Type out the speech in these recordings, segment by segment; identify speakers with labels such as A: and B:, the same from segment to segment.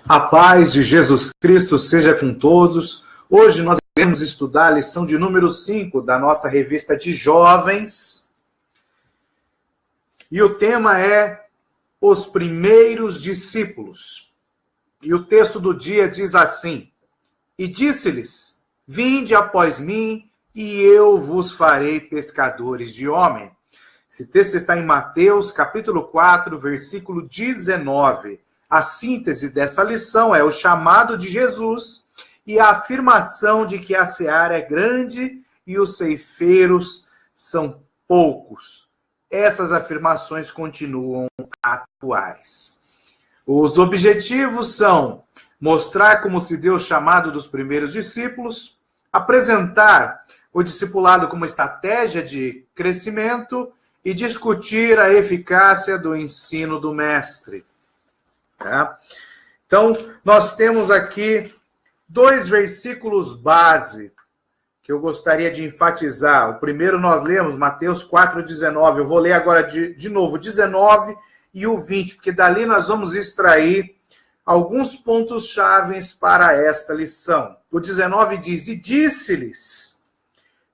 A: A paz de Jesus Cristo seja com todos. Hoje nós iremos estudar a lição de número 5 da nossa revista de jovens. E o tema é Os Primeiros Discípulos. E o texto do dia diz assim: E disse-lhes, vinde após mim, e eu vos farei pescadores de homem. Esse texto está em Mateus, capítulo 4, versículo 19. A síntese dessa lição é o chamado de Jesus e a afirmação de que a seara é grande e os ceifeiros são poucos. Essas afirmações continuam atuais. Os objetivos são mostrar como se deu o chamado dos primeiros discípulos, apresentar o discipulado como estratégia de crescimento e discutir a eficácia do ensino do mestre. Tá? Então, nós temos aqui 2 versículos base que eu gostaria de enfatizar. O primeiro nós lemos, Mateus 4,19. Eu vou ler agora de novo, 19 e o 20, porque dali nós vamos extrair alguns pontos chaves para esta lição. O 19 diz, e disse-lhes,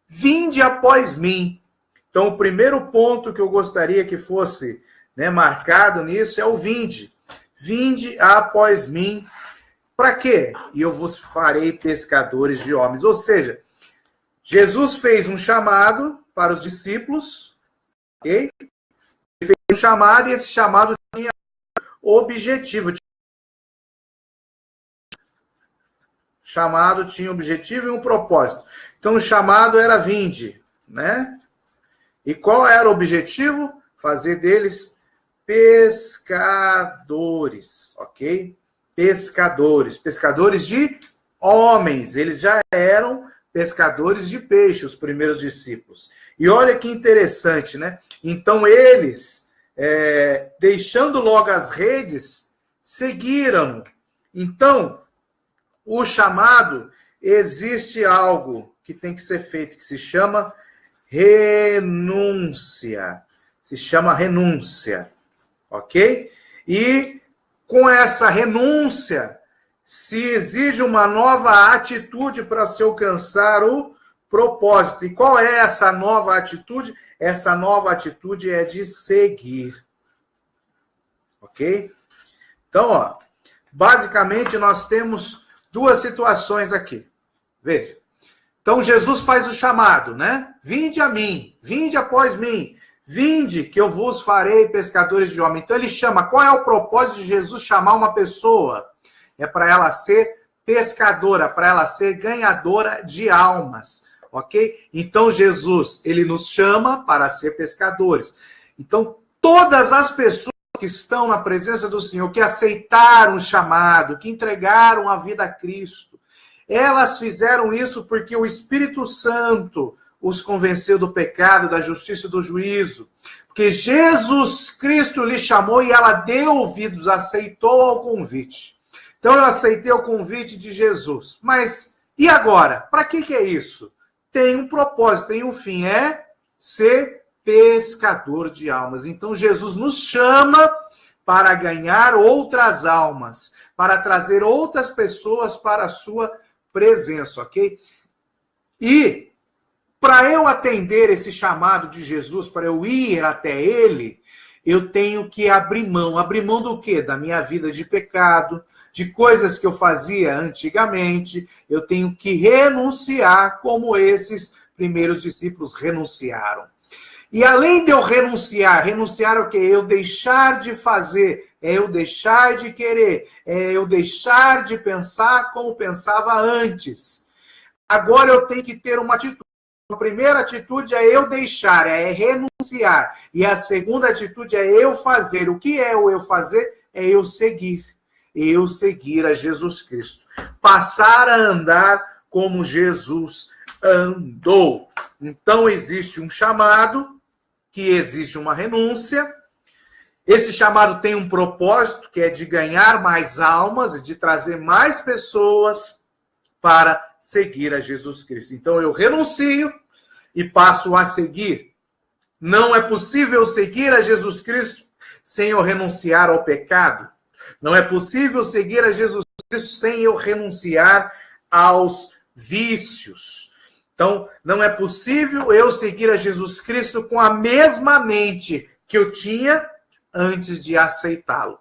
A: vinde após mim. Então, o primeiro ponto que eu gostaria que fosse marcado nisso é o vinde. Vinde após mim. Para quê? E eu vos farei pescadores de homens. Ou seja, Jesus fez um chamado para os discípulos, ok? Ele fez um chamado e esse chamado tinha objetivo. Chamado tinha objetivo e um propósito. Então, o chamado era vinde, né? E qual era o objetivo? Fazer deles pescadores, ok? Pescadores de homens. Eles já eram pescadores de peixe, os primeiros discípulos. E olha que interessante, né? Então, eles, deixando logo as redes, seguiram. Então, o chamado, existe algo que tem que ser feito, que se chama renúncia. Se chama renúncia, ok? E com essa renúncia, se exige uma nova atitude para se alcançar o propósito. E qual é essa nova atitude? Essa nova atitude é de seguir. Ok? Então, basicamente nós temos 2 situações aqui. Veja. Então, Jesus faz o chamado, né? Vinde a mim, vinde após mim, vinde que eu vos farei pescadores de homem. Então, ele chama. Qual é o propósito de Jesus chamar uma pessoa? É para ela ser pescadora, para ela ser ganhadora de almas, ok? Então, Jesus, ele nos chama para ser pescadores. Então, todas as pessoas que estão na presença do Senhor, que aceitaram o chamado, que entregaram a vida a Cristo, elas fizeram isso porque o Espírito Santo os convenceu do pecado, da justiça e do juízo. Porque Jesus Cristo lhe chamou e ela deu ouvidos, aceitou ao convite. Então eu aceitei o convite de Jesus. Mas e agora? Para que é isso? Tem um propósito, tem um fim, é ser pescador de almas. Então Jesus nos chama para ganhar outras almas, para trazer outras pessoas para a sua presença, ok? E para eu atender esse chamado de Jesus, para eu ir até ele, eu tenho que abrir mão. Abrir mão do quê? Da minha vida de pecado, de coisas que eu fazia antigamente. Eu tenho que renunciar como esses primeiros discípulos renunciaram. E além de eu renunciar o quê? Eu deixar de fazer, eu deixar de querer, eu deixar de pensar como pensava antes. Agora eu tenho que ter uma atitude. A primeira atitude é eu deixar, é renunciar. E a segunda atitude é eu fazer. O que é o eu fazer? É eu seguir. Eu seguir a Jesus Cristo. Passar a andar como Jesus andou. Então existe um chamado, que exige uma renúncia. Esse chamado tem um propósito, que é de ganhar mais almas, de trazer mais pessoas para seguir a Jesus Cristo. Então eu renuncio e passo a seguir. Não é possível seguir a Jesus Cristo sem eu renunciar ao pecado. Não é possível seguir a Jesus Cristo sem eu renunciar aos vícios. Então, não é possível eu seguir a Jesus Cristo com a mesma mente que eu tinha antes de aceitá-lo.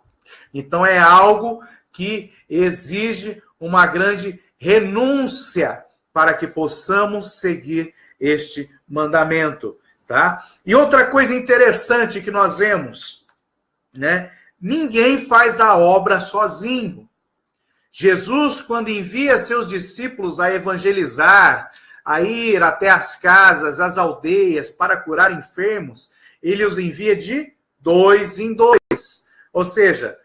A: Então, é algo que exige uma grande renúncia para que possamos seguir este mandamento, tá? E outra coisa interessante que nós vemos, né? Ninguém faz a obra sozinho. Jesus, quando envia seus discípulos a evangelizar, a ir até as casas, as aldeias, para curar enfermos, ele os envia de 2 em 2. Ou seja,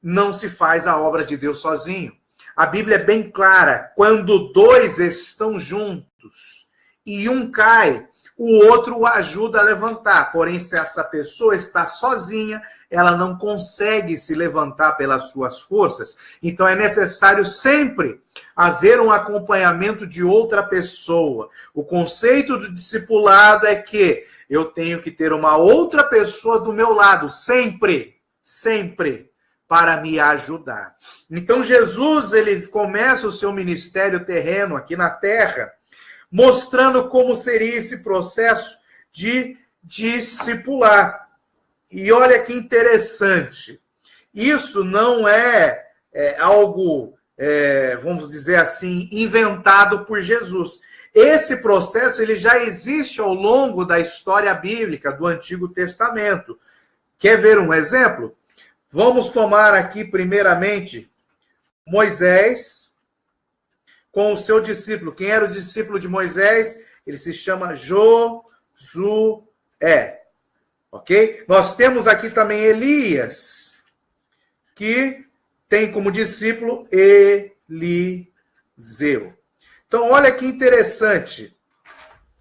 A: não se faz a obra de Deus sozinho. A Bíblia é bem clara, quando 2 estão juntos e um cai, o outro o ajuda a levantar. Porém, se essa pessoa está sozinha, ela não consegue se levantar pelas suas forças. Então, é necessário sempre haver um acompanhamento de outra pessoa. O conceito do discipulado é que eu tenho que ter uma outra pessoa do meu lado, sempre, para me ajudar. Então, Jesus, ele começa o seu ministério terreno aqui na terra, mostrando como seria esse processo de discipular. E olha que interessante, isso não é algo, vamos dizer assim, inventado por Jesus. Esse processo ele já existe ao longo da história bíblica do Antigo Testamento. Quer ver um exemplo? Vamos tomar aqui, primeiramente, Moisés com o seu discípulo. Quem era o discípulo de Moisés? Ele se chama Josué. Ok? Nós temos aqui também Elias, que tem como discípulo Eliseu. Então, olha que interessante,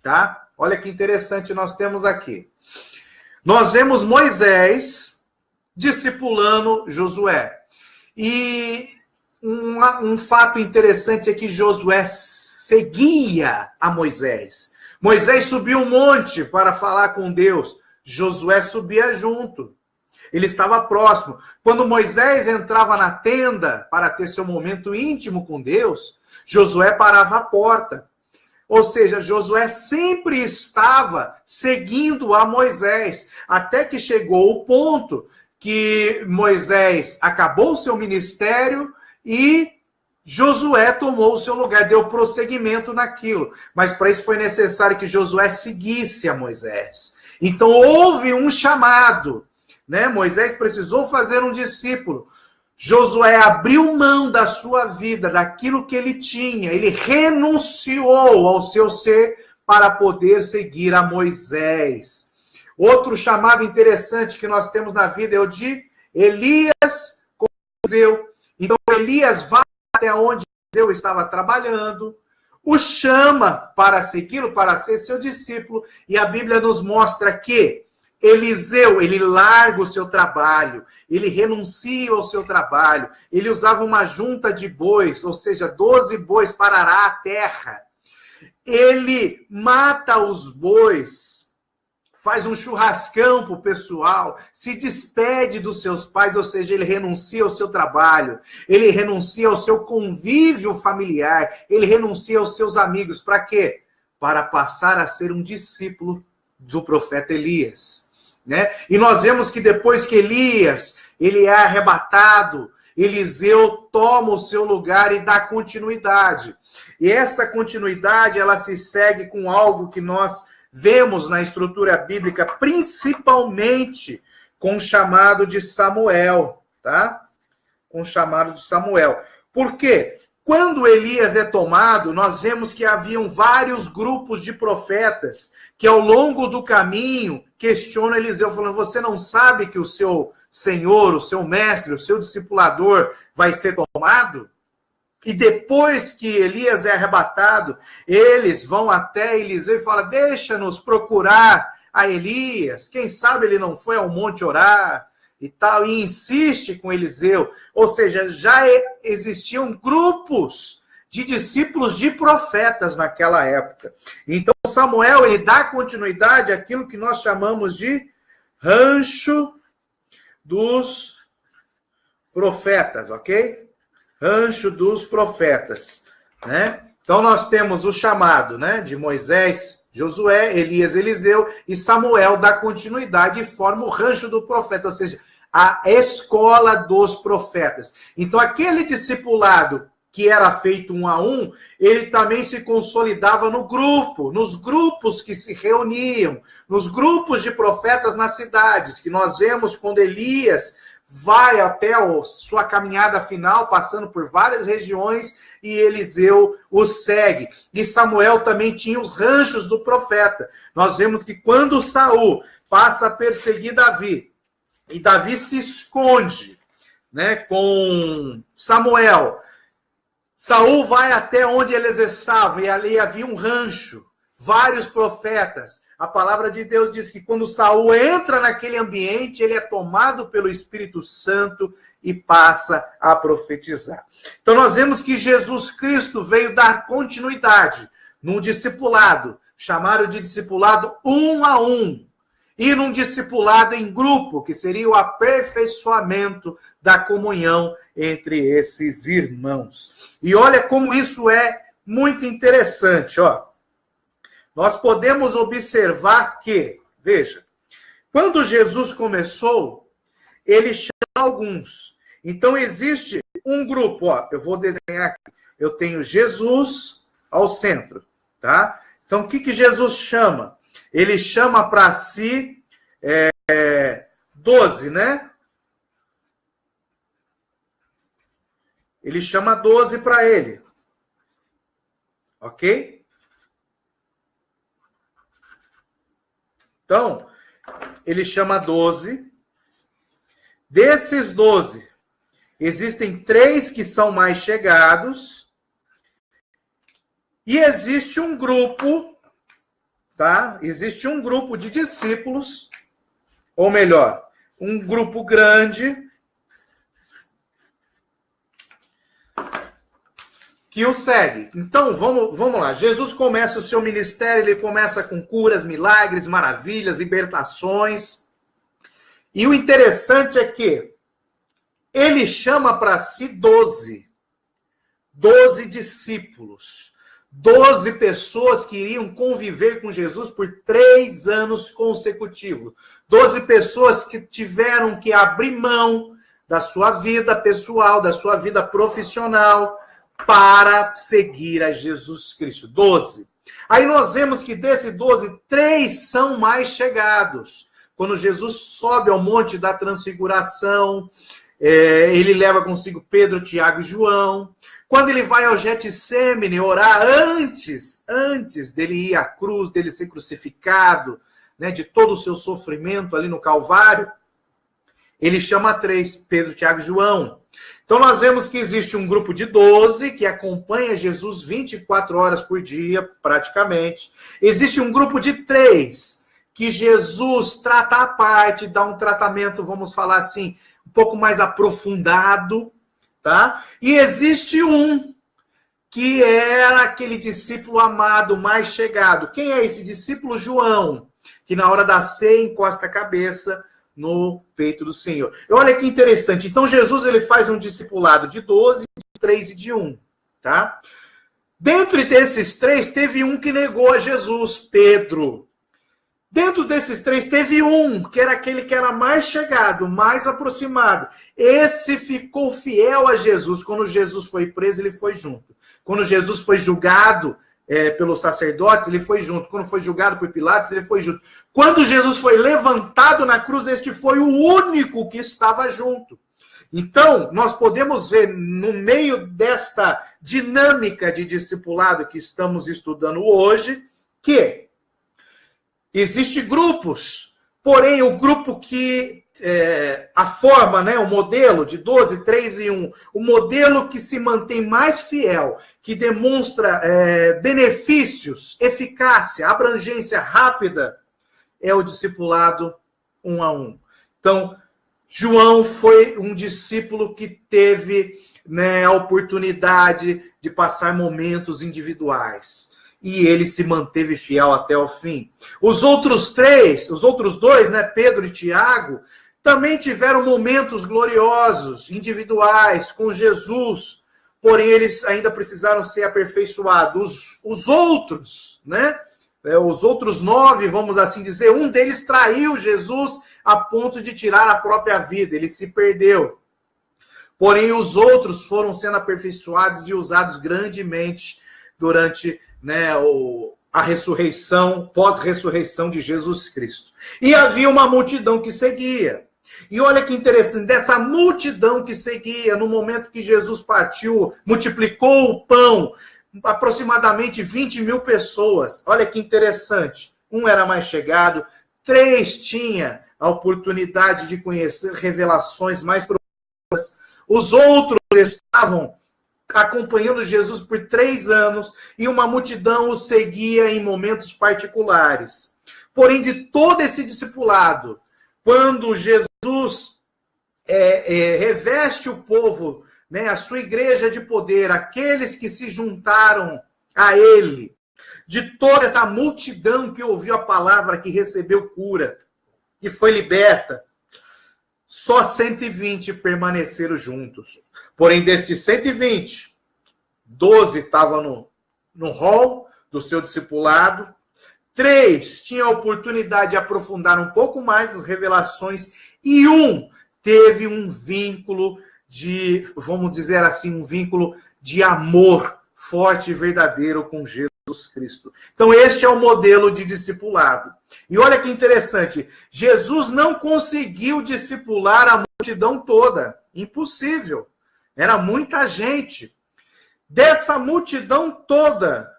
A: tá? Olha que interessante nós temos aqui. Nós vemos Moisés discipulando Josué. E um fato interessante é que Josué seguia a Moisés. Moisés subiu um monte para falar com Deus. Josué subia junto. Ele estava próximo. Quando Moisés entrava na tenda para ter seu momento íntimo com Deus, Josué parava à porta. Ou seja, Josué sempre estava seguindo a Moisés, até que chegou o ponto que Moisés acabou o seu ministério e Josué tomou o seu lugar, deu prosseguimento naquilo. Mas para isso foi necessário que Josué seguisse a Moisés. Então houve um chamado, né? Moisés precisou fazer um discípulo. Josué abriu mão da sua vida, daquilo que ele tinha. Ele renunciou ao seu ser para poder seguir a Moisés. Outro chamado interessante que nós temos na vida é o de Elias com Eliseu. Então Elias vai até onde Eliseu estava trabalhando, o chama para segui-lo, para ser seu discípulo, e a Bíblia nos mostra que Eliseu, ele larga o seu trabalho, ele renuncia ao seu trabalho, ele usava uma junta de bois, ou seja, 12 bois para arar a terra. Ele mata os bois, faz um churrascão para o pessoal, se despede dos seus pais, ou seja, ele renuncia ao seu trabalho, ele renuncia ao seu convívio familiar, ele renuncia aos seus amigos. Para quê? Para passar a ser um discípulo do profeta Elias. Né? E nós vemos que depois que Elias ele é arrebatado, Eliseu toma o seu lugar e dá continuidade. E essa continuidade ela se segue com algo que nós vemos na estrutura bíblica, principalmente com o chamado de Samuel, tá? Com o chamado de Samuel. Por quê? Quando Elias é tomado, nós vemos que haviam vários grupos de profetas que ao longo do caminho questionam Eliseu, falando, você não sabe que o seu senhor, o seu mestre, o seu discipulador vai ser tomado? E depois que Elias é arrebatado, eles vão até Eliseu e falam, deixa-nos procurar a Elias, quem sabe ele não foi ao monte orar e tal, e insiste com Eliseu. Ou seja, já existiam grupos de discípulos de profetas naquela época. Então Samuel, ele dá continuidade àquilo que nós chamamos de rancho dos profetas, ok? Rancho dos profetas, né? Então nós temos o chamado, né, de Moisés, Josué, Elias, Eliseu e Samuel dá continuidade e forma o rancho do profeta, ou seja, a escola dos profetas. Então aquele discipulado que era feito 1 a 1, ele também se consolidava no grupo, nos grupos que se reuniam, nos grupos de profetas nas cidades, que nós vemos quando Elias vai até a sua caminhada final, passando por várias regiões, e Eliseu o segue. E Samuel também tinha os ranchos do profeta. Nós vemos que quando Saul passa a perseguir Davi, e Davi se esconde, né, com Samuel, Saul vai até onde eles estavam, e ali havia um rancho, vários profetas. A palavra de Deus diz que quando Saul entra naquele ambiente, ele é tomado pelo Espírito Santo e passa a profetizar. Então nós vemos que Jesus Cristo veio dar continuidade num discipulado, chamaram de discipulado 1 a 1, e num discipulado em grupo, que seria o aperfeiçoamento da comunhão entre esses irmãos. E olha como isso é muito interessante, ó. Nós podemos observar que, veja, quando Jesus começou, ele chama alguns. Então existe um grupo, ó, eu vou desenhar aqui. Eu tenho Jesus ao centro, tá? Então o que Jesus chama? Ele chama para si 12, né? Ele chama 12 para ele. Ok? Então, ele chama 12. Desses 12, existem 3 que são mais chegados. E existe um grupo, tá? Existe um grupo de discípulos, ou melhor, um grupo grande, que o segue. Então, vamos lá. Jesus começa o seu ministério, ele começa com curas, milagres, maravilhas, libertações. E o interessante é que ele chama para si 12 discípulos, 12 pessoas que iriam conviver com Jesus por 3 anos consecutivos. 12 pessoas que tiveram que abrir mão da sua vida pessoal, da sua vida profissional, para seguir a Jesus Cristo. 12. Aí nós vemos que desses 12, 3 são mais chegados. Quando Jesus sobe ao Monte da Transfiguração, ele leva consigo Pedro, Tiago e João. Quando ele vai ao Getsêmani orar antes dele ir à cruz, dele ser crucificado, né, de todo o seu sofrimento ali no Calvário, ele chama 3, Pedro, Tiago e João. Então nós vemos que existe um grupo de 12 que acompanha Jesus 24 horas por dia, praticamente. Existe um grupo de 3 que Jesus trata à parte, dá um tratamento, vamos falar assim, um pouco mais aprofundado, tá? E existe um que era aquele discípulo amado, mais chegado. Quem é esse discípulo? João, que na hora da ceia encosta a cabeça no peito do Senhor. Olha que interessante. Então Jesus ele faz um discipulado de 12, de 3 e de 1, tá? Dentro desses 3 teve um que negou a Jesus, Pedro. Dentro desses 3 teve um que era aquele que era mais chegado, mais aproximado. Esse ficou fiel a Jesus. Quando Jesus foi preso, ele foi junto. Quando Jesus foi julgado pelos sacerdotes, ele foi junto. Quando foi julgado por Pilatos, ele foi junto. Quando Jesus foi levantado na cruz, este foi o único que estava junto. Então, nós podemos ver, no meio desta dinâmica de discipulado que estamos estudando hoje, que existem grupos, porém o grupo que a forma, né, o modelo de 12, 3 e 1, o modelo que se mantém mais fiel, que demonstra benefícios, eficácia, abrangência rápida, é o discipulado 1 a 1. Então, João foi um discípulo que teve, né, a oportunidade de passar momentos individuais. E ele se manteve fiel até o fim. Os outros 2, né, Pedro e Tiago, Também tiveram momentos gloriosos, individuais, com Jesus, porém eles ainda precisaram ser aperfeiçoados. Os outros, né? Os outros 9, vamos assim dizer, um deles traiu Jesus a ponto de tirar a própria vida, ele se perdeu. Porém, os outros foram sendo aperfeiçoados e usados grandemente durante, né, a ressurreição, pós-ressurreição de Jesus Cristo. E havia uma multidão que seguia. E olha que interessante, dessa multidão que seguia, no momento que Jesus partiu, multiplicou o pão, aproximadamente 20 mil pessoas. Olha que interessante. Um era mais chegado, 3 tinha a oportunidade de conhecer revelações mais profundas. Os outros estavam acompanhando Jesus por 3 anos e uma multidão o seguia em momentos particulares. Porém, de todo esse discipulado, quando Jesus reveste o povo, né, a sua igreja de poder, aqueles que se juntaram a ele, de toda essa multidão que ouviu a palavra, que recebeu cura e foi liberta, só 120 permaneceram juntos. Porém, destes 120, 12 estavam no hall do seu discipulado, 3 tinham a oportunidade de aprofundar um pouco mais as revelações e um teve um vínculo de, vamos dizer assim, um vínculo de amor forte e verdadeiro com Jesus Cristo. Então, este é o modelo de discipulado. E olha que interessante, Jesus não conseguiu discipular a multidão toda. Impossível. Era muita gente. Dessa multidão toda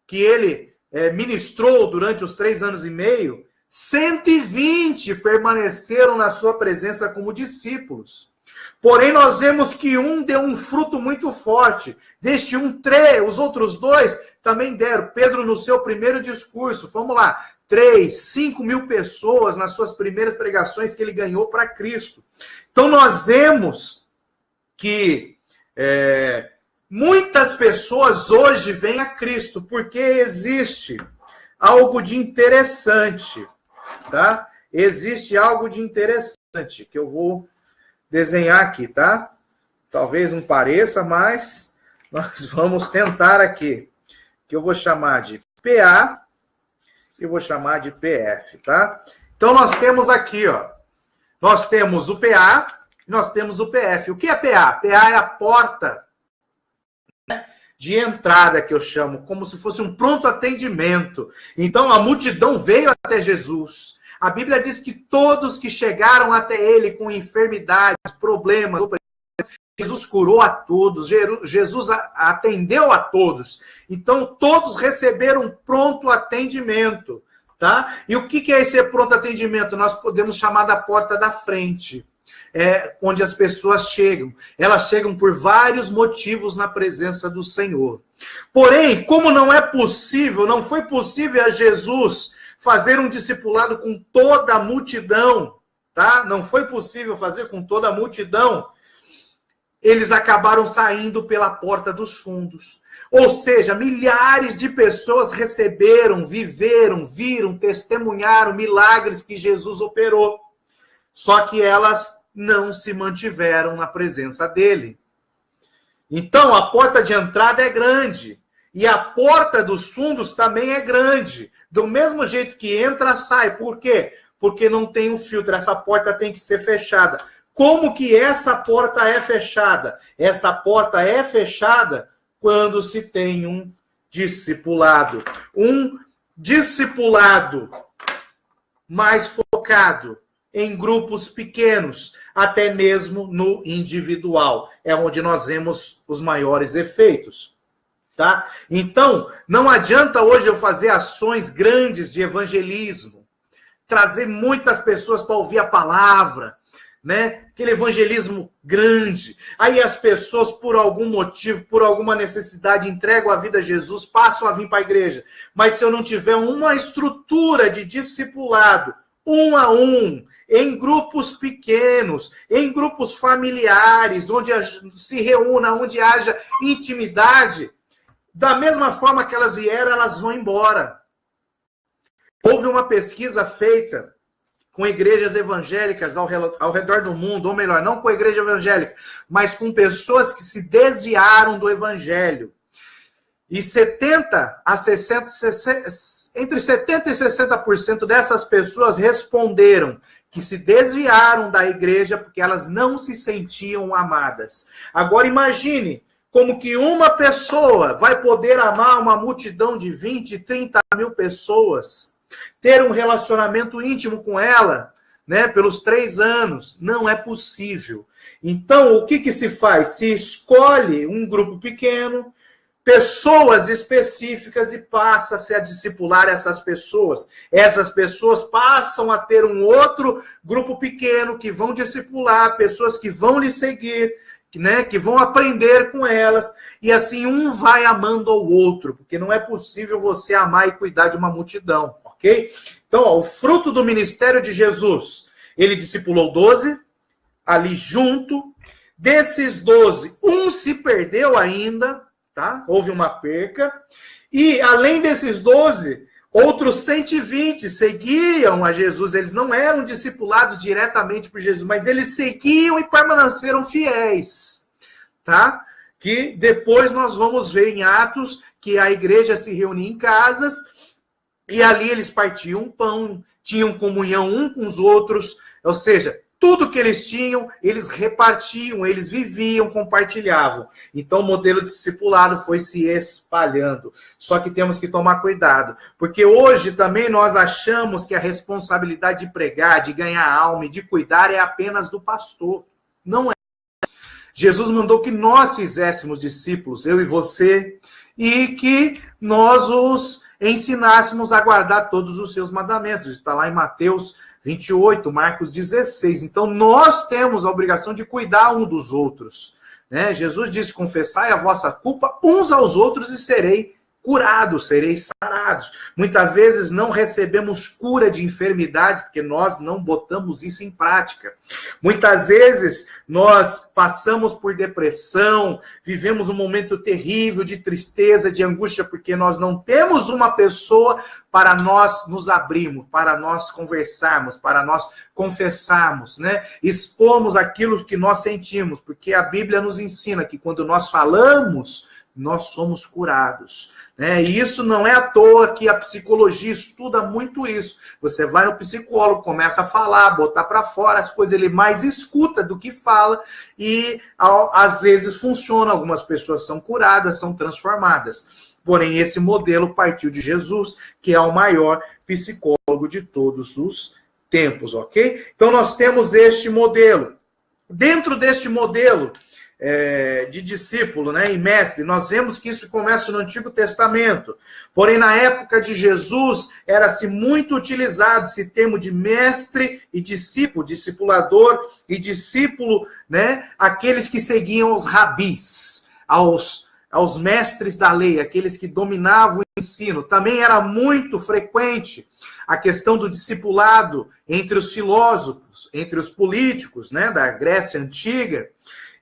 A: que ele ministrou durante os 3 anos e meio, 120 permaneceram na sua presença como discípulos. Porém, nós vemos que um deu um fruto muito forte. Deste 3, os outros 2 também deram. Pedro, no seu primeiro discurso, vamos lá, 5 mil pessoas nas suas primeiras pregações que ele ganhou para Cristo. Então, nós vemos que muitas pessoas hoje vêm a Cristo, porque existe algo de interessante, tá? Existe algo de interessante que eu vou desenhar aqui, tá? Talvez não pareça, mas nós vamos tentar aqui, que eu vou chamar de PA e vou chamar de PF, tá? Então nós temos aqui, ó, nós temos o PA e nós temos o PF. O que é PA? PA é a porta de entrada, que eu chamo, como se fosse um pronto atendimento. Então a multidão veio até Jesus. A Bíblia diz que todos que chegaram até ele com enfermidades, problemas, Jesus curou a todos, Jesus atendeu a todos. Então todos receberam pronto atendimento, tá? E o que é esse pronto atendimento? Nós podemos chamar da porta da frente. Onde as pessoas chegam. Elas chegam por vários motivos na presença do Senhor. Porém, como não é possível, não foi possível a Jesus fazer um discipulado com toda a multidão, tá? Não foi possível fazer com toda a multidão. Eles acabaram saindo pela porta dos fundos. Ou seja, milhares de pessoas receberam, viveram, viram, testemunharam milagres que Jesus operou. Só que elas não se mantiveram na presença dele. Então, a porta de entrada é grande. E a porta dos fundos também é grande. Do mesmo jeito que entra, sai. Por quê? Porque não tem um filtro. Essa porta tem que ser fechada. Como que essa porta é fechada? Essa porta é fechada quando se tem um discipulado. Um discipulado mais focado em grupos pequenos, até mesmo no individual. É onde nós vemos os maiores efeitos. Tá? Então, não adianta hoje eu fazer ações grandes de evangelismo, trazer muitas pessoas para ouvir a palavra, né? Aquele evangelismo grande. Aí as pessoas, por algum motivo, por alguma necessidade, entregam a vida a Jesus, passam a vir para a igreja. Mas se eu não tiver uma estrutura de discipulado, 1 a 1, em grupos pequenos, em grupos familiares, onde se reúna, onde haja intimidade, da mesma forma que elas vieram, elas vão embora. Houve uma pesquisa feita com igrejas evangélicas ao redor do mundo, ou melhor, não com a igreja evangélica, mas com pessoas que se desviaram do evangelho. E entre 70% e 60% dessas pessoas responderam que se desviaram da igreja porque elas não se sentiam amadas. Agora imagine como que uma pessoa vai poder amar uma multidão de 20, 30 mil pessoas, ter um relacionamento íntimo com ela, né, pelos 3 anos. Não é possível. Então, o que se faz? Se escolhe um grupo pequeno, pessoas específicas, e passa-se a discipular essas pessoas. Essas pessoas passam a ter um outro grupo pequeno que vão discipular, pessoas que vão lhe seguir, né, que vão aprender com elas, e assim um vai amando ao outro, porque não é possível você amar e cuidar de uma multidão, ok? Então, ó, o fruto do ministério de Jesus, ele discipulou 12, ali junto. Desses 12, um se perdeu ainda, tá? Houve uma perca. E, além desses 12, outros 120 seguiam a Jesus. Eles não eram discipulados diretamente por Jesus, mas eles seguiam e permaneceram fiéis, tá? Que depois nós vamos ver em Atos que a igreja se reunia em casas e ali eles partiam pão, tinham comunhão um com os outros, ou seja, tudo que eles tinham, eles repartiam, eles viviam, compartilhavam. Então, o modelo discipulado foi se espalhando. Só que temos que tomar cuidado, porque hoje também nós achamos que a responsabilidade de pregar, de ganhar alma e de cuidar é apenas do pastor. Não é. Jesus mandou que nós fizéssemos discípulos, eu e você, e que nós os ensinássemos a guardar todos os seus mandamentos. Está lá em Mateus 28, Marcos 16. Então, nós temos a obrigação de cuidar um dos outros, né? Jesus disse, confessai a vossa culpa uns aos outros e serei curados, sereis sarados. Muitas vezes não recebemos cura de enfermidade porque nós não botamos isso em prática. Muitas vezes nós passamos por depressão, vivemos um momento terrível de tristeza, de angústia, porque nós não temos uma pessoa para nós nos abrirmos, para nós conversarmos, para nós confessarmos, né? Expomos aquilo que nós sentimos, porque a Bíblia nos ensina que quando nós falamos, nós somos curados. E isso não é à toa que a psicologia estuda muito isso. Você vai no psicólogo, começa a falar, botar para fora as coisas, ele mais escuta do que fala, e às vezes funciona. Algumas pessoas são curadas, são transformadas. Porém, esse modelo partiu de Jesus, que é o maior psicólogo de todos os tempos, ok? Então, nós temos este modelo. Dentro deste modelo de discípulo, né, e mestre, nós vemos que isso começa no Antigo Testamento. Porém, na época de Jesus, era-se muito utilizado esse termo de mestre e discípulo, discipulador e discípulo, né, aqueles que seguiam os rabis, aos mestres da lei, aqueles que dominavam o ensino. Também era muito frequente a questão do discipulado entre os filósofos, entre os políticos, né, da Grécia Antiga.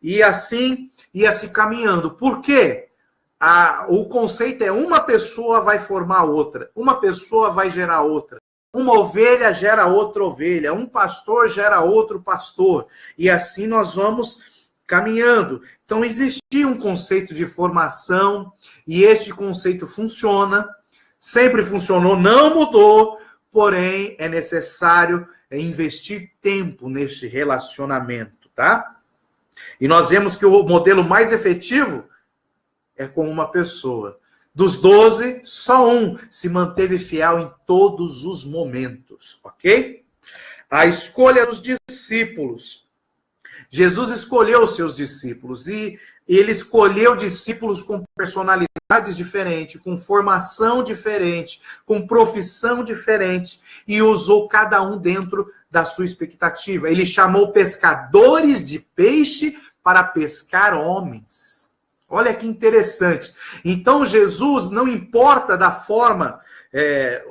A: E assim ia se caminhando. Por quê? O conceito é uma pessoa vai formar outra. Uma pessoa vai gerar outra. Uma ovelha gera outra ovelha. Um pastor gera outro pastor. E assim nós vamos caminhando. Então, existia um conceito de formação. E este conceito funciona. Sempre funcionou, não mudou. Porém, é necessário investir tempo neste relacionamento, tá? E nós vemos que o modelo mais efetivo é com uma pessoa. Dos 12, só um se manteve fiel em todos os momentos, ok? A escolha dos discípulos. Jesus escolheu os seus discípulos e ele escolheu discípulos com personalidades diferentes, com formação diferente, com profissão diferente, e usou cada um dentro da sua expectativa. Ele chamou pescadores de peixe para pescar homens. Olha que interessante. Então, Jesus, não importa da forma,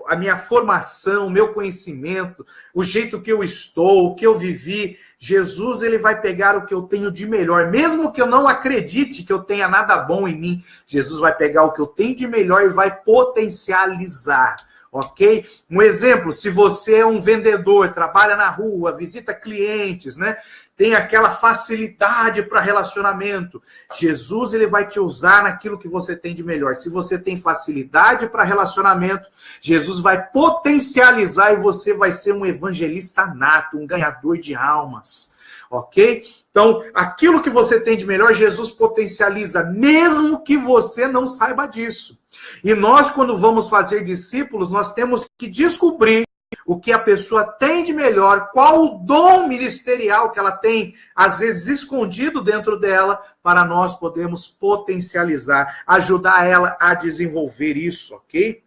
A: a minha formação, o meu conhecimento, o jeito que eu estou, o que eu vivi, Jesus, ele vai pegar o que eu tenho de melhor. Mesmo que eu não acredite que eu tenha nada bom em mim, Jesus vai pegar o que eu tenho de melhor e vai potencializar. ok? Um exemplo, se você é um vendedor, trabalha na rua, visita clientes, né? Tem aquela facilidade para relacionamento. Jesus, ele vai te usar naquilo que você tem de melhor. Se você tem facilidade para relacionamento, Jesus vai potencializar e você vai ser um evangelista nato, um ganhador de almas. Ok? Então, aquilo que você tem de melhor, Jesus potencializa, mesmo que você não saiba disso. E nós, quando vamos fazer discípulos, nós temos que descobrir o que a pessoa tem de melhor, qual o dom ministerial que ela tem, às vezes escondido dentro dela, para nós podermos potencializar, ajudar ela a desenvolver isso, ok?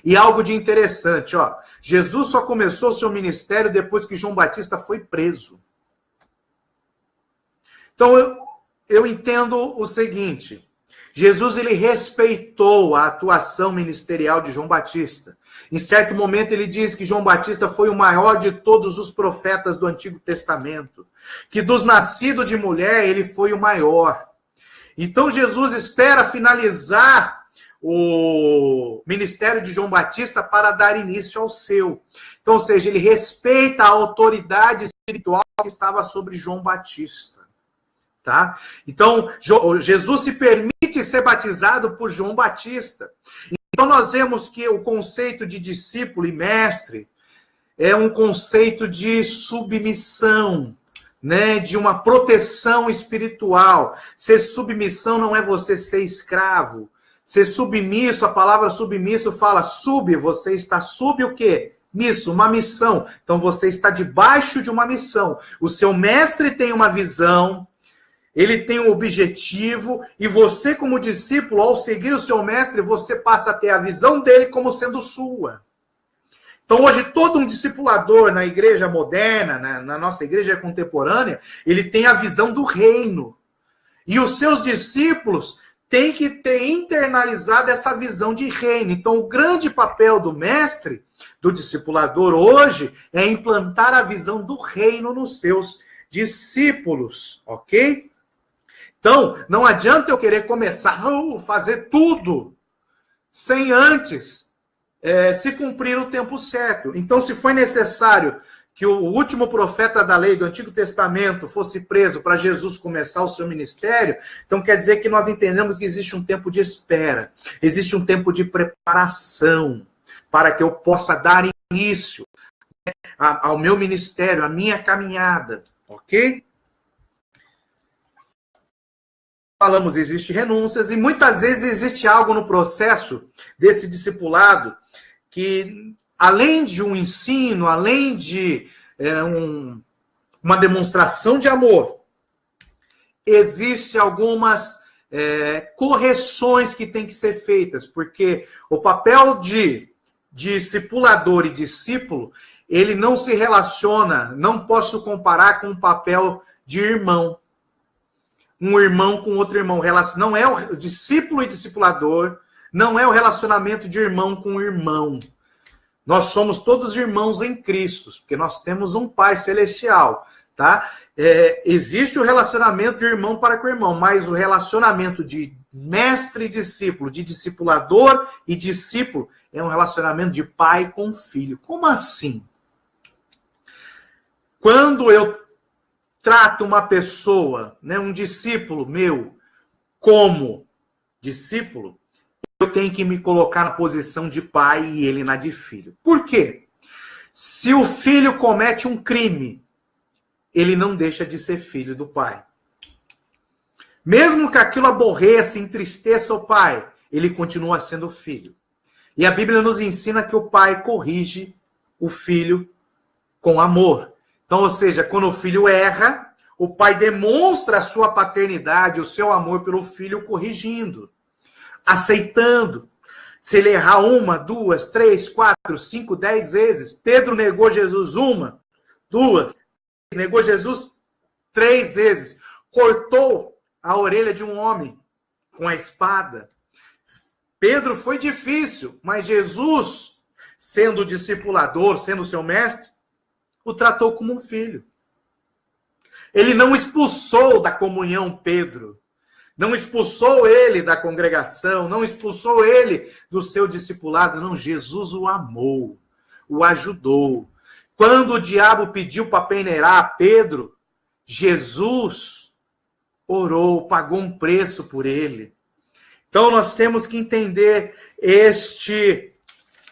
A: E algo de interessante, ó, Jesus só começou seu ministério depois que João Batista foi preso. Então, eu entendo o seguinte, Jesus, ele respeitou a atuação ministerial de João Batista. Em certo momento, ele diz que João Batista foi o maior de todos os profetas do Antigo Testamento, que dos nascidos de mulher, ele foi o maior. Então, Jesus espera finalizar o ministério de João Batista para dar início ao seu. Então, ou seja, ele respeita a autoridade espiritual que estava sobre João Batista. Tá? Então, Jesus se permite ser batizado por João Batista. Então, nós vemos que o conceito de discípulo e mestre é um conceito de submissão, né? De uma proteção espiritual. Ser submissão não é você ser escravo. Ser submisso, a palavra submisso fala sub, você está sub o quê? Misso, uma missão. Então, você está debaixo de uma missão. O seu mestre tem uma visão, ele tem um objetivo, e você, como discípulo, ao seguir o seu mestre, você passa a ter a visão dele como sendo sua. Então, hoje, todo um discipulador na igreja moderna, na nossa igreja contemporânea, ele tem a visão do reino. E os seus discípulos têm que ter internalizado essa visão de reino. Então, o grande papel do mestre, do discipulador hoje, é implantar a visão do reino nos seus discípulos, ok? Então, não adianta eu querer começar a fazer tudo sem antes se cumprir o tempo certo. Então, se foi necessário que o último profeta da lei do Antigo Testamento fosse preso para Jesus começar o seu ministério, então quer dizer que nós entendemos que existe um tempo de espera, existe um tempo de preparação para que eu possa dar início ao meu ministério, à minha caminhada, ok? Falamos, existe renúncias, e muitas vezes existe algo no processo desse discipulado que, além de um ensino, além de uma demonstração de amor, existe algumas correções que têm que ser feitas, porque o papel de discipulador e discípulo, ele não se relaciona, não posso comparar com o papel de irmão. Um irmão com outro irmão. Não é o discípulo e discipulador, não é o relacionamento de irmão com irmão. Nós somos todos irmãos em Cristo, porque nós temos um Pai celestial, tá? Existe o relacionamento de irmão para com irmão, mas o relacionamento de mestre e discípulo, de discipulador e discípulo, é um relacionamento de pai com filho. Como assim? Quando eu trato uma pessoa, né, um discípulo meu, como discípulo, eu tenho que me colocar na posição de pai e ele na de filho. Por quê? Se o filho comete um crime, ele não deixa de ser filho do pai. Mesmo que aquilo aborreça, entristeça o pai, ele continua sendo filho. E a Bíblia nos ensina que o pai corrige o filho com amor. Então, ou seja, quando o filho erra, o pai demonstra a sua paternidade, o seu amor pelo filho, corrigindo, aceitando. Se ele errar 1, 2, 3, 4, 5, 10 vezes, Pedro negou Jesus 1, 2, negou Jesus 3 vezes, cortou a orelha de um homem com a espada. Pedro foi difícil, mas Jesus, sendo o discipulador, sendo seu mestre, o tratou como um filho. Ele não expulsou da comunhão Pedro. não expulsou ele da congregação, não expulsou ele do seu discipulado, não, Jesus o amou, o ajudou. Quando o diabo pediu para peneirar Pedro, Jesus orou, pagou um preço por ele. Então nós temos que entender este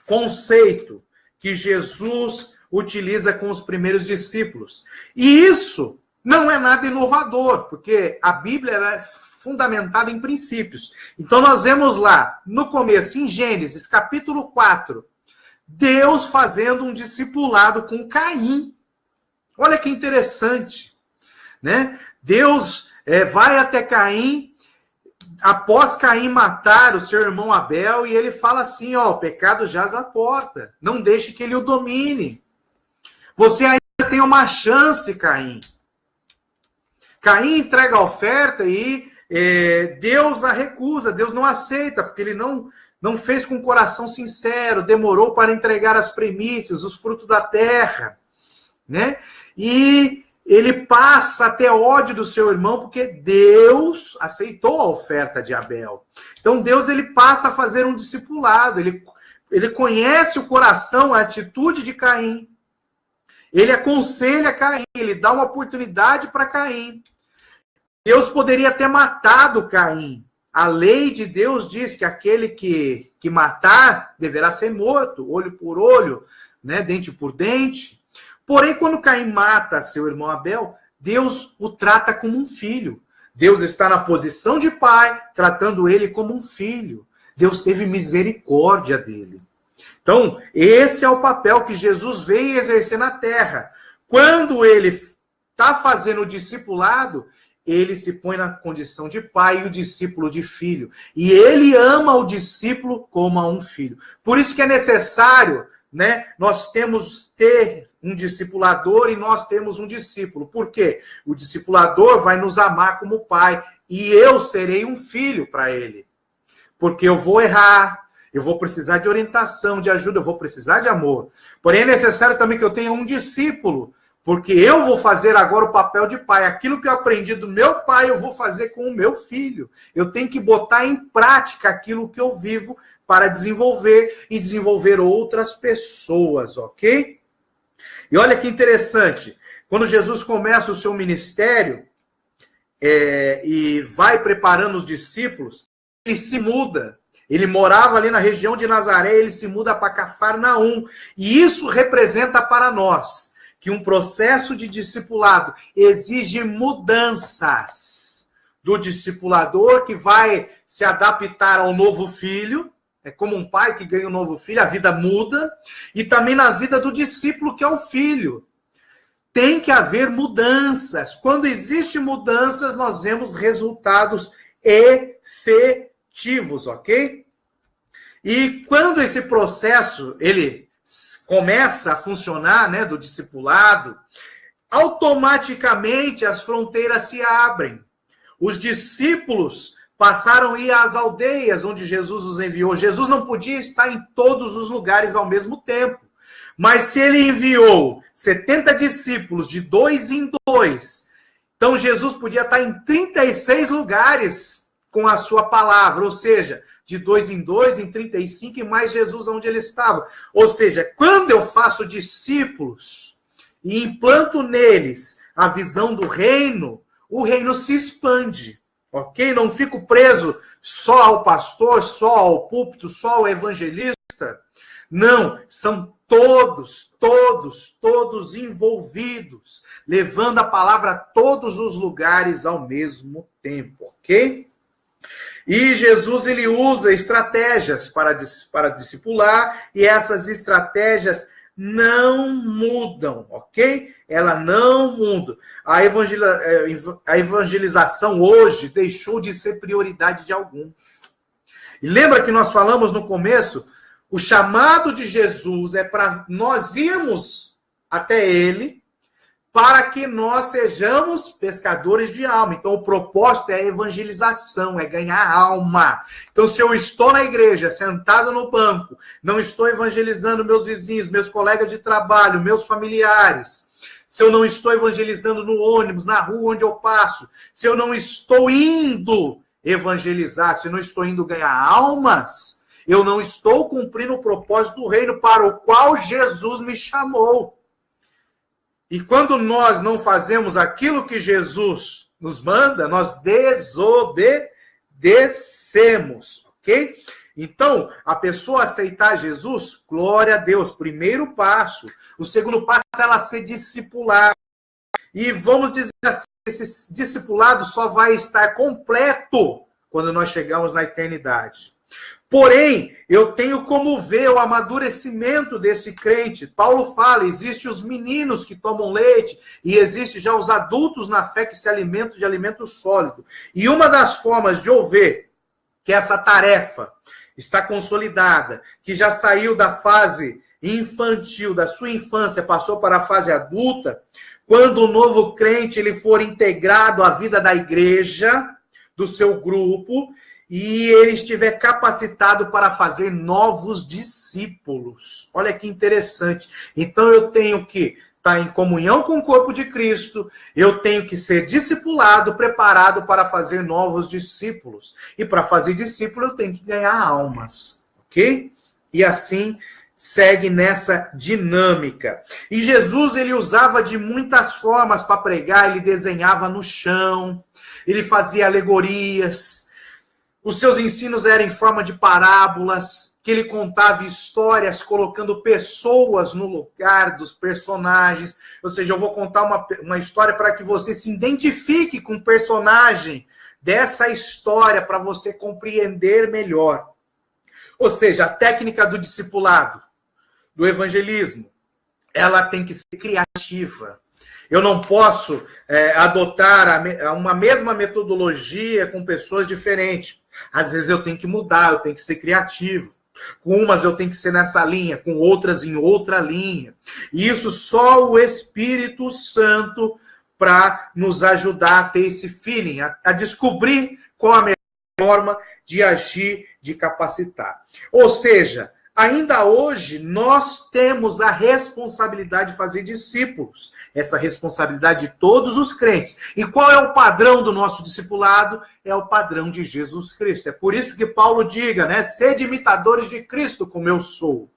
A: conceito que Jesus utiliza com os primeiros discípulos. E isso não é nada inovador, porque a Bíblia é fundamentada em princípios. Então nós vemos lá, no começo, em Gênesis, capítulo 4, Deus fazendo um discipulado com Caim. Olha que interessante, né? Deus vai até Caim, após Caim matar o seu irmão Abel, e ele fala assim, ó, o pecado jaz à porta, não deixe que ele o domine. Você ainda tem uma chance, Caim. Caim entrega a oferta e Deus a recusa, Deus não aceita, porque ele não fez com coração sincero, demorou para entregar as primícias, os frutos da terra, né? E ele passa até ódio do seu irmão, porque Deus aceitou a oferta de Abel. Então Deus ele passa a fazer um discipulado, ele conhece o coração, a atitude de Caim. Ele aconselha Caim, ele dá uma oportunidade para Caim. Deus poderia ter matado Caim. A lei de Deus diz que aquele que matar deverá ser morto, olho por olho, né, dente por dente. Porém, quando Caim mata seu irmão Abel, Deus o trata como um filho. Deus está na posição de pai, tratando ele como um filho. Deus teve misericórdia dele. Então, esse é o papel que Jesus veio exercer na terra. Quando ele está fazendo o discipulado, ele se põe na condição de pai e o discípulo de filho. E ele ama o discípulo como a um filho. Por isso que é necessário, né, nós ter um discipulador e nós temos um discípulo. Por quê? O discipulador vai nos amar como pai e eu serei um filho para ele. Porque eu vou errar, eu vou precisar de orientação, de ajuda, eu vou precisar de amor. Porém, é necessário também que eu tenha um discípulo, porque eu vou fazer agora o papel de pai. Aquilo que eu aprendi do meu pai, eu vou fazer com o meu filho. Eu tenho que botar em prática aquilo que eu vivo para desenvolver e desenvolver outras pessoas, ok? E olha que interessante. Quando Jesus começa o seu ministério e vai preparando os discípulos, ele se muda. Ele morava ali na região de Nazaré, ele se muda para Cafarnaum. E isso representa para nós que um processo de discipulado exige mudanças do discipulador que vai se adaptar ao novo filho. É como um pai que ganha um novo filho, a vida muda. E também na vida do discípulo, que é o filho. Tem que haver mudanças. Quando existem mudanças, nós vemos resultados efetivos, ok? E quando esse processo, ele começa a funcionar, né, do discipulado, automaticamente as fronteiras se abrem. Os discípulos passaram a ir às aldeias onde Jesus os enviou. Jesus não podia estar em todos os lugares ao mesmo tempo. Mas se ele enviou 70 discípulos de 2 em 2, então Jesus podia estar em 36 lugares com a sua palavra, ou seja, de 2 em 2, em 35, e mais Jesus onde ele estava. Ou seja, quando eu faço discípulos e implanto neles a visão do reino, o reino se expande, ok? Não fico preso só ao pastor, só ao púlpito, só ao evangelista. Não, são todos envolvidos, levando a palavra a todos os lugares ao mesmo tempo, ok? E Jesus, ele usa estratégias para discipular, e essas estratégias não mudam, ok? Ela não muda. A evangelização hoje deixou de ser prioridade de alguns. E lembra que nós falamos no começo, o chamado de Jesus é para nós irmos até ele, para que nós sejamos pescadores de alma. Então, o propósito é a evangelização, é ganhar alma. Então, se eu estou na igreja, sentado no banco, não estou evangelizando meus vizinhos, meus colegas de trabalho, meus familiares, se eu não estou evangelizando no ônibus, na rua onde eu passo, se eu não estou indo evangelizar, se não estou indo ganhar almas, eu não estou cumprindo o propósito do reino para o qual Jesus me chamou. E quando nós não fazemos aquilo que Jesus nos manda, nós desobedecemos, ok? Então, a pessoa aceitar Jesus, glória a Deus, primeiro passo. O segundo passo é ela ser discipulada. E vamos dizer assim, esse discipulado só vai estar completo quando nós chegamos na eternidade. Porém, eu tenho como ver o amadurecimento desse crente. Paulo fala, existe os meninos que tomam leite e existe já os adultos na fé que se alimentam de alimento sólido. E uma das formas de eu ver que essa tarefa está consolidada, que já saiu da fase infantil, da sua infância, passou para a fase adulta, quando o novo crente ele for integrado à vida da igreja, do seu grupo, e ele estiver capacitado para fazer novos discípulos. Olha que interessante. Então eu tenho que estar em comunhão com o corpo de Cristo, eu tenho que ser discipulado, preparado para fazer novos discípulos. E para fazer discípulo eu tenho que ganhar almas, ok? E assim segue nessa dinâmica. E Jesus ele usava de muitas formas para pregar, ele desenhava no chão, ele fazia alegorias, os seus ensinos eram em forma de parábolas, que ele contava histórias, colocando pessoas no lugar dos personagens. Ou seja, eu vou contar uma história para que você se identifique com o personagem dessa história, para você compreender melhor. Ou seja, a técnica do discipulado, do evangelismo, ela tem que ser criativa. Eu não posso adotar uma mesma metodologia com pessoas diferentes. Às vezes eu tenho que mudar, eu tenho que ser criativo. Com umas eu tenho que ser nessa linha, com outras em outra linha. E isso só o Espírito Santo para nos ajudar a ter esse feeling, a descobrir qual a melhor forma de agir, de capacitar. Ou seja, ainda hoje, nós temos a responsabilidade de fazer discípulos. Essa responsabilidade de todos os crentes. E qual é o padrão do nosso discipulado? É o padrão de Jesus Cristo. É por isso que Paulo diga, né? Sede imitadores de Cristo como eu sou.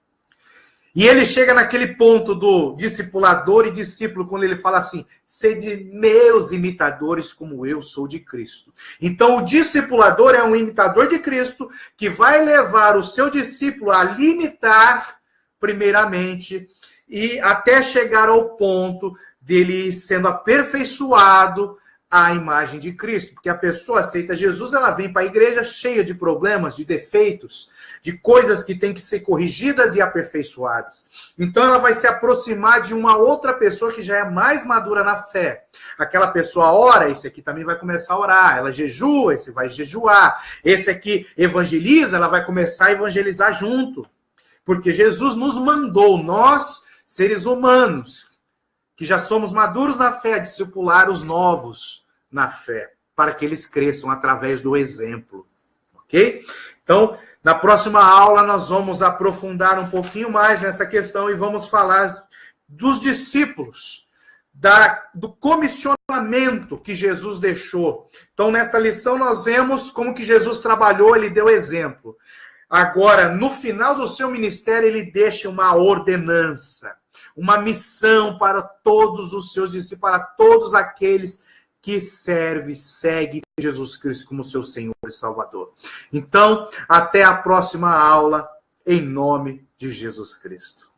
A: E ele chega naquele ponto do discipulador e discípulo, quando ele fala assim, sede meus imitadores como eu sou de Cristo. Então o discipulador é um imitador de Cristo que vai levar o seu discípulo a limitar primeiramente e até chegar ao ponto dele sendo aperfeiçoado à imagem de Cristo. Porque a pessoa aceita Jesus, ela vem para a igreja cheia de problemas, de defeitos, de coisas que têm que ser corrigidas e aperfeiçoadas. Então ela vai se aproximar de uma outra pessoa que já é mais madura na fé. Aquela pessoa ora, esse aqui também vai começar a orar. Ela jejua, esse vai jejuar. Esse aqui evangeliza, ela vai começar a evangelizar junto. Porque Jesus nos mandou, nós, seres humanos, que já somos maduros na fé, a discipular os novos na fé, para que eles cresçam através do exemplo. Ok? Então, na próxima aula, nós vamos aprofundar um pouquinho mais nessa questão e vamos falar dos discípulos, do comissionamento que Jesus deixou. Então, nesta lição, nós vemos como que Jesus trabalhou, ele deu exemplo. Agora, no final do seu ministério, ele deixa uma ordenança, uma missão para todos os seus discípulos, para todos aqueles que seguem Jesus Cristo como seu Senhor e Salvador. Então, até a próxima aula, em nome de Jesus Cristo.